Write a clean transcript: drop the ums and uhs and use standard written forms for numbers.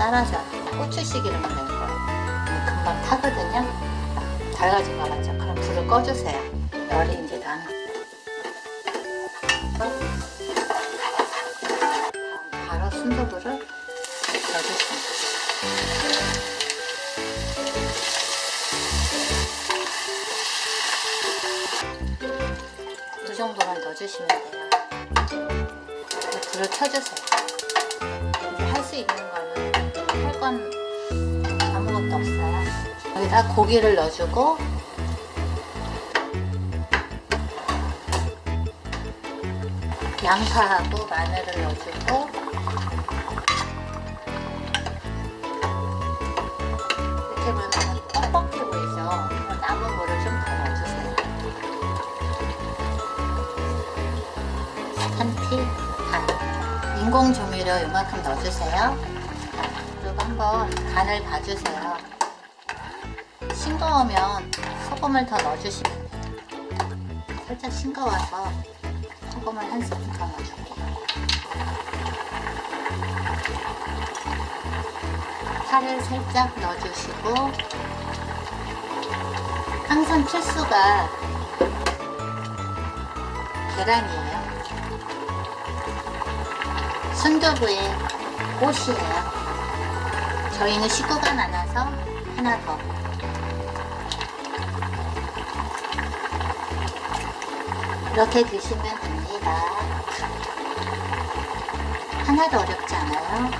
따라줘야 돼요. 고추씨기름을 낼 거예요. 금방 타거든요. 달가진 거 맞죠? 그럼 불을 꺼주세요. 열이 이제 나는. 바로 순두부를 넣어주세요. 이 정도만 넣어주시면 돼요. 불을 켜주세요. 이제 할 수 있는 거는 할 건 아무것도 없어요. 여기다 고기를 넣어주고 양파하고 마늘을 넣어주고 이렇게 보면 뻑뻑해 보이죠? 남은 물을 좀 더 넣어주세요. 한 티 반. 인공 조미료 이만큼 넣어주세요. 그리고 한번 간을 봐주세요. 싱거우면 소금을 더 넣어주시면 돼요. 살짝 싱거워서 소금을 한 스푼 더 넣어줄게요. 파를 살짝 넣어주시고 항상 필수가 계란이에요. 순두부의 꽃이에요. 저희는 식구가 많아서 하나 더. 이렇게 드시면 됩니다. 하나도 어렵지 않아요.